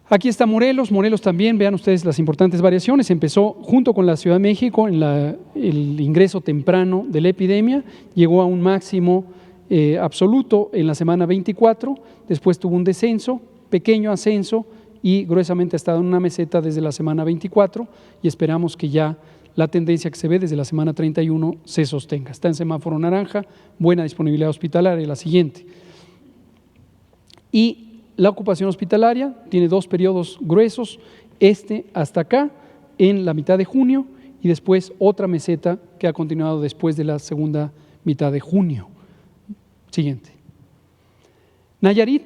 Aquí está Morelos. Morelos también, vean ustedes las importantes variaciones. Empezó junto con la Ciudad de México en el ingreso temprano de la epidemia, llegó a un máximo absoluto en la semana 24, después tuvo un descenso, pequeño ascenso y gruesamente ha estado en una meseta desde la semana 24 y esperamos que ya la tendencia que se ve desde la semana 31 se sostenga. Está en semáforo naranja, buena disponibilidad hospitalaria. La siguiente. Y la ocupación hospitalaria tiene 2 periodos gruesos, hasta acá en la mitad de junio y después otra meseta que ha continuado después de la segunda mitad de junio. Siguiente. Nayarit,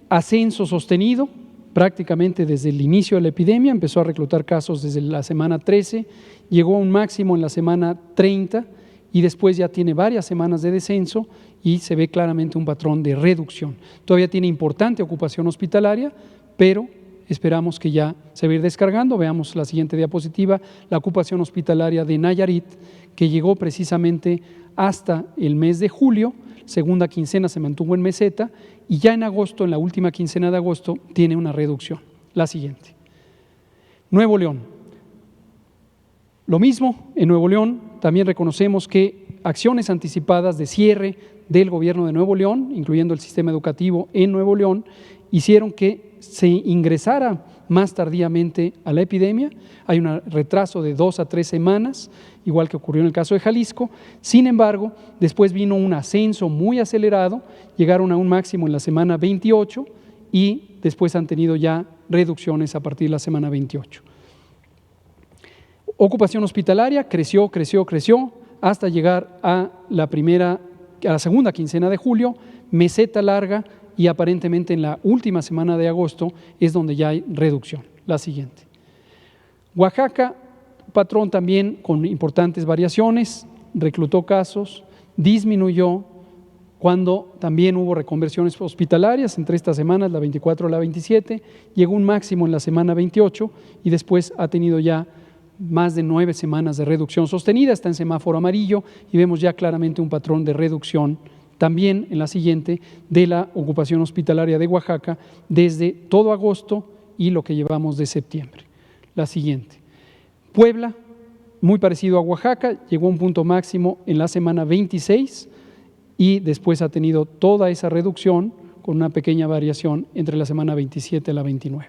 ascenso sostenido prácticamente desde el inicio de la epidemia, empezó a reclutar casos desde la semana 13, llegó a un máximo en la semana 30 y después ya tiene varias semanas de descenso y se ve claramente un patrón de reducción. Todavía tiene importante ocupación hospitalaria, pero esperamos que ya se va a ir descargando. Veamos la siguiente diapositiva, la ocupación hospitalaria de Nayarit, que llegó precisamente hasta el mes de julio, segunda quincena se mantuvo en meseta y ya en agosto, en la última quincena de agosto, tiene una reducción. La siguiente. Nuevo León. Lo mismo, en Nuevo León también reconocemos que acciones anticipadas de cierre del gobierno de Nuevo León, incluyendo el sistema educativo en Nuevo León, hicieron que se ingresara más tardíamente a la epidemia. Hay un retraso de 2 a 3 semanas, igual que ocurrió en el caso de Jalisco. Sin embargo, después vino un ascenso muy acelerado, llegaron a un máximo en la semana 28 y después han tenido ya reducciones a partir de la semana 28. Ocupación hospitalaria creció, hasta llegar a la segunda quincena de julio, meseta larga, y aparentemente en la última semana de agosto es donde ya hay reducción. La siguiente. Oaxaca, patrón también con importantes variaciones, reclutó casos, disminuyó cuando también hubo reconversiones hospitalarias entre estas semanas, la 24 a la 27, llegó un máximo en la semana 28 y después ha tenido ya más de 9 semanas de reducción sostenida, está en semáforo amarillo y vemos ya claramente un patrón de reducción también en la siguiente de la ocupación hospitalaria de Oaxaca desde todo agosto y lo que llevamos de septiembre. La siguiente. Puebla, muy parecido a Oaxaca, llegó a un punto máximo en la semana 26 y después ha tenido toda esa reducción con una pequeña variación entre la semana 27 a la 29.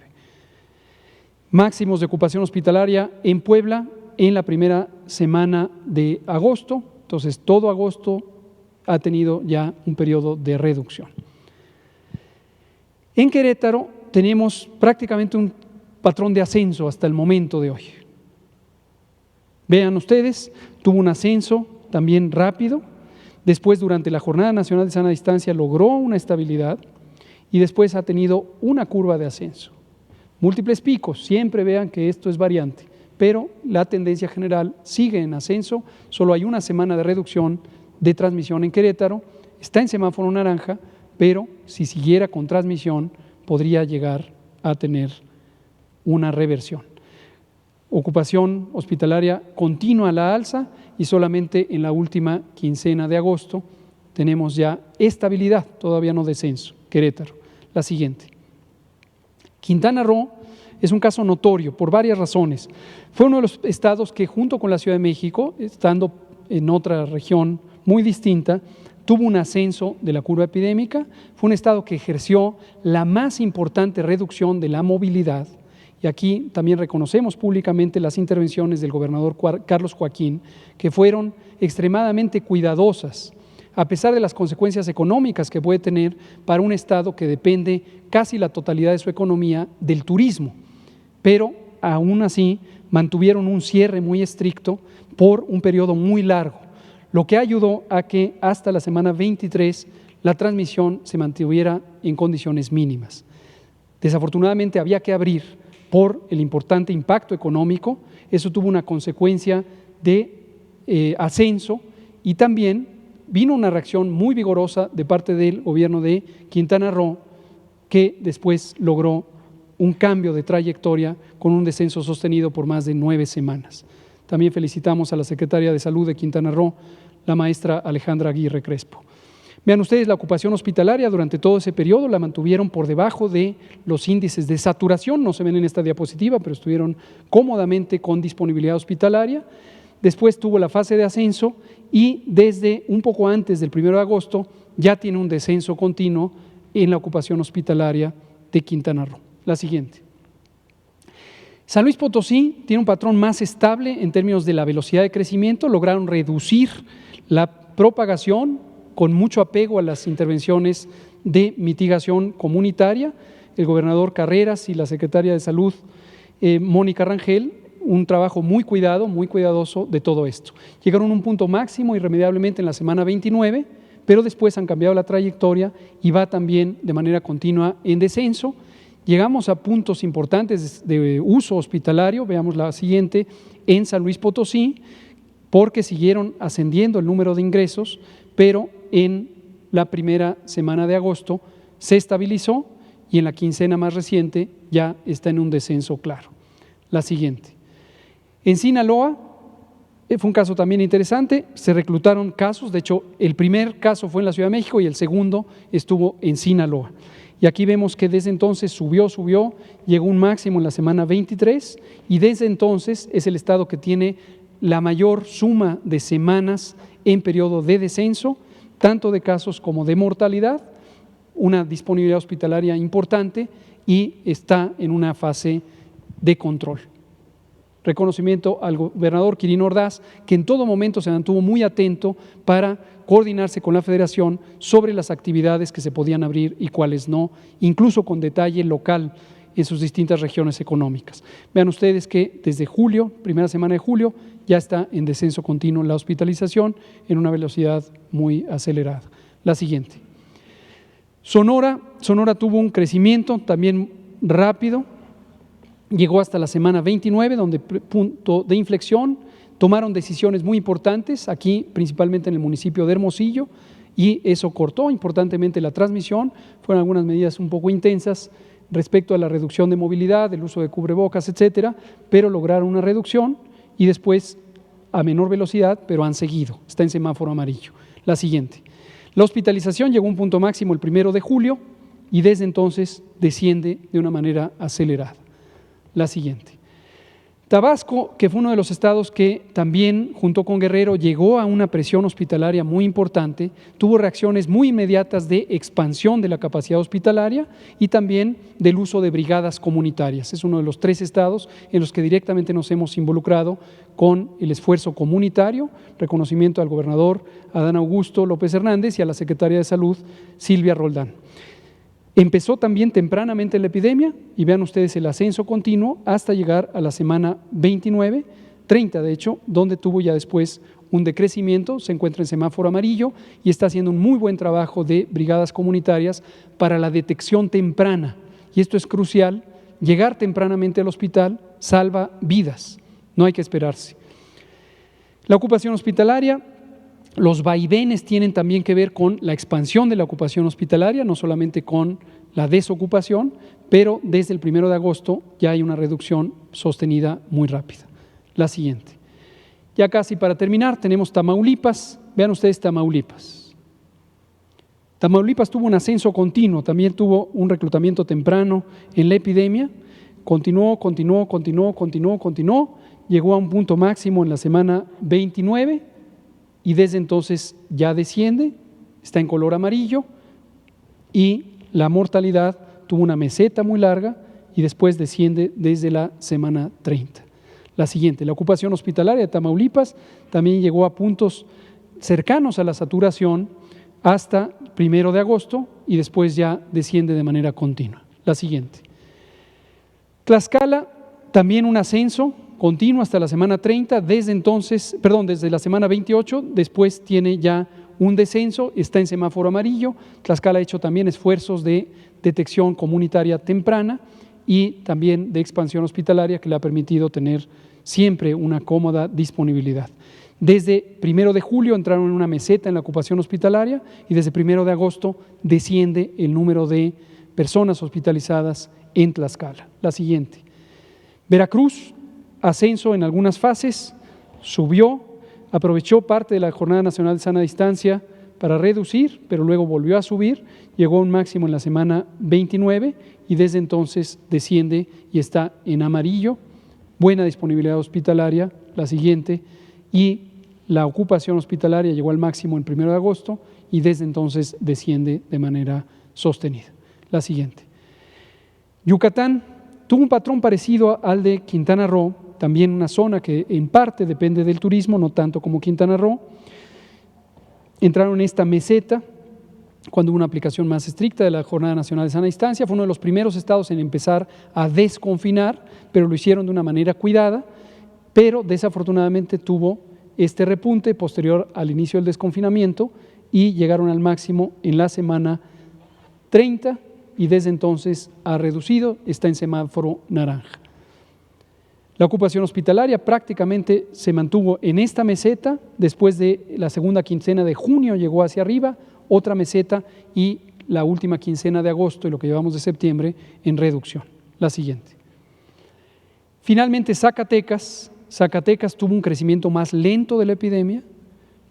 Máximos de ocupación hospitalaria en Puebla en la primera semana de agosto, entonces todo agosto ha tenido ya un periodo de reducción. En Querétaro tenemos prácticamente un patrón de ascenso hasta el momento de hoy. Vean ustedes, tuvo un ascenso también rápido, después durante la Jornada Nacional de Sana Distancia logró una estabilidad y después ha tenido una curva de ascenso. Múltiples picos, siempre vean que esto es variante, pero la tendencia general sigue en ascenso, solo hay una semana de reducción de transmisión en Querétaro, está en semáforo naranja, pero si siguiera con transmisión podría llegar a tener una reversión. Ocupación hospitalaria continua a la alza y solamente en la última quincena de agosto tenemos ya estabilidad, todavía no descenso. Querétaro. La siguiente. Quintana Roo es un caso notorio por varias razones. Fue uno de los estados que junto con la Ciudad de México, estando en otra región muy distinta, tuvo un ascenso de la curva epidémica, fue un estado que ejerció la más importante reducción de la movilidad, y aquí también reconocemos públicamente las intervenciones del gobernador Carlos Joaquín, que fueron extremadamente cuidadosas, a pesar de las consecuencias económicas que puede tener para un estado que depende casi la totalidad de su economía del turismo, pero aún así mantuvieron un cierre muy estricto por un periodo muy largo, lo que ayudó a que hasta la semana 23 la transmisión se mantuviera en condiciones mínimas. Desafortunadamente había que abrir por el importante impacto económico, eso tuvo una consecuencia de ascenso y también vino una reacción muy vigorosa de parte del gobierno de Quintana Roo que después logró un cambio de trayectoria con un descenso sostenido por más de 9 semanas. También felicitamos a la secretaria de Salud de Quintana Roo, la maestra Alejandra Aguirre Crespo. Vean ustedes, la ocupación hospitalaria durante todo ese periodo la mantuvieron por debajo de los índices de saturación, no se ven en esta diapositiva, pero estuvieron cómodamente con disponibilidad hospitalaria. Después tuvo la fase de ascenso y desde un poco antes del 1 de agosto ya tiene un descenso continuo en la ocupación hospitalaria de Quintana Roo. La siguiente. San Luis Potosí tiene un patrón más estable en términos de la velocidad de crecimiento, lograron reducir la propagación con mucho apego a las intervenciones de mitigación comunitaria. El gobernador Carreras y la secretaria de Salud, Mónica Rangel, un trabajo muy cuidado, muy cuidadoso de todo esto. Llegaron a un punto máximo irremediablemente en la semana 29, pero después han cambiado la trayectoria y va también de manera continua en descenso. Llegamos a puntos importantes de uso hospitalario, veamos la siguiente, en San Luis Potosí, porque siguieron ascendiendo el número de ingresos, pero en la primera semana de agosto se estabilizó y en la quincena más reciente ya está en un descenso claro. La siguiente. En Sinaloa fue un caso también interesante, se reclutaron casos, de hecho el primer caso fue en la Ciudad de México y el segundo estuvo en Sinaloa. Y aquí vemos que desde entonces subió, llegó un máximo en la semana 23 y desde entonces es el estado que tiene la mayor suma de semanas en periodo de descenso, tanto de casos como de mortalidad, una disponibilidad hospitalaria importante y está en una fase de control. Reconocimiento al gobernador Quirino Ordaz, que en todo momento se mantuvo muy atento para coordinarse con la Federación sobre las actividades que se podían abrir y cuáles no, incluso con detalle local en sus distintas regiones económicas. Vean ustedes que desde julio, primera semana de julio, ya está en descenso continuo la hospitalización en una velocidad muy acelerada. La siguiente. Sonora tuvo un crecimiento también rápido, llegó hasta la semana 29, donde punto de inflexión, tomaron decisiones muy importantes, aquí principalmente en el municipio de Hermosillo, y eso cortó importantemente la transmisión. Fueron algunas medidas un poco intensas respecto a la reducción de movilidad, el uso de cubrebocas, etcétera, pero lograron una reducción y después a menor velocidad, pero han seguido, está en semáforo amarillo. La siguiente. La hospitalización llegó a un punto máximo el 1 de julio y desde entonces desciende de una manera acelerada. La siguiente. Tabasco, que fue uno de los estados que también, junto con Guerrero, llegó a una presión hospitalaria muy importante, tuvo reacciones muy inmediatas de expansión de la capacidad hospitalaria y también del uso de brigadas comunitarias. Es uno de los 3 estados en los que directamente nos hemos involucrado con el esfuerzo comunitario, reconocimiento al gobernador Adán Augusto López Hernández y a la secretaria de Salud Silvia Roldán. Empezó también tempranamente la epidemia y vean ustedes el ascenso continuo hasta llegar a la semana 29, 30 de hecho, donde tuvo ya después un decrecimiento, se encuentra en semáforo amarillo y está haciendo un muy buen trabajo de brigadas comunitarias para la detección temprana. Y esto es crucial, llegar tempranamente al hospital salva vidas, no hay que esperarse. La ocupación hospitalaria. Los vaivenes tienen también que ver con la expansión de la ocupación hospitalaria, no solamente con la desocupación, pero desde el 1 de agosto ya hay una reducción sostenida muy rápida. La siguiente. Ya casi para terminar, tenemos Tamaulipas. Vean ustedes Tamaulipas. Tamaulipas tuvo un ascenso continuo, también tuvo un reclutamiento temprano en la epidemia, continuó, llegó a un punto máximo en la semana 29, y desde entonces ya desciende, está en color amarillo y la mortalidad tuvo una meseta muy larga y después desciende desde la semana 30. La siguiente, la ocupación hospitalaria de Tamaulipas también llegó a puntos cercanos a la saturación hasta 1 de agosto y después ya desciende de manera continua. La siguiente. Tlaxcala, también un ascenso continuo hasta la semana 30, desde la semana 28, después tiene ya un descenso, está en semáforo amarillo. Tlaxcala ha hecho también esfuerzos de detección comunitaria temprana y también de expansión hospitalaria que le ha permitido tener siempre una cómoda disponibilidad. Desde 1 de julio entraron en una meseta en la ocupación hospitalaria y desde 1 de agosto desciende el número de personas hospitalizadas en Tlaxcala. La siguiente. Veracruz, ascenso en algunas fases, subió, aprovechó parte de la Jornada Nacional de Sana Distancia para reducir, pero luego volvió a subir, llegó a un máximo en la semana 29 y desde entonces desciende y está en amarillo, buena disponibilidad hospitalaria, la siguiente, y la ocupación hospitalaria llegó al máximo el 1 de agosto y desde entonces desciende de manera sostenida. La siguiente. Yucatán tuvo un patrón parecido al de Quintana Roo, también una zona que en parte depende del turismo, no tanto como Quintana Roo. Entraron en esta meseta cuando hubo una aplicación más estricta de la Jornada Nacional de Sana Distancia. Fue uno de los primeros estados en empezar a desconfinar, pero lo hicieron de una manera cuidada, pero desafortunadamente tuvo este repunte posterior al inicio del desconfinamiento y llegaron al máximo en la semana 30 y desde entonces ha reducido, está en semáforo naranja. La ocupación hospitalaria prácticamente se mantuvo en esta meseta, después de la segunda quincena de junio llegó hacia arriba, otra meseta y la última quincena de agosto y lo que llevamos de septiembre en reducción. La siguiente. Finalmente Zacatecas tuvo un crecimiento más lento de la epidemia,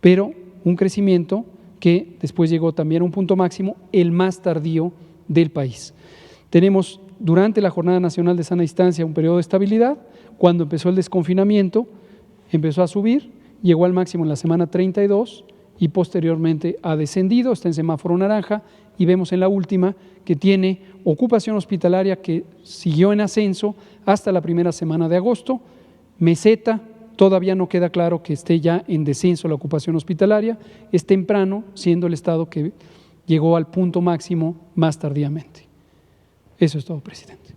pero un crecimiento que después llegó también a un punto máximo, el más tardío del país. Tenemos durante la Jornada Nacional de Sana Distancia un periodo de estabilidad. Cuando empezó el desconfinamiento, empezó a subir, llegó al máximo en la semana 32 y posteriormente ha descendido, está en semáforo naranja y vemos en la última que tiene ocupación hospitalaria que siguió en ascenso hasta la primera semana de agosto, meseta, todavía no queda claro que esté ya en descenso la ocupación hospitalaria, es temprano, siendo el estado que llegó al punto máximo más tardíamente. Eso es todo, presidente.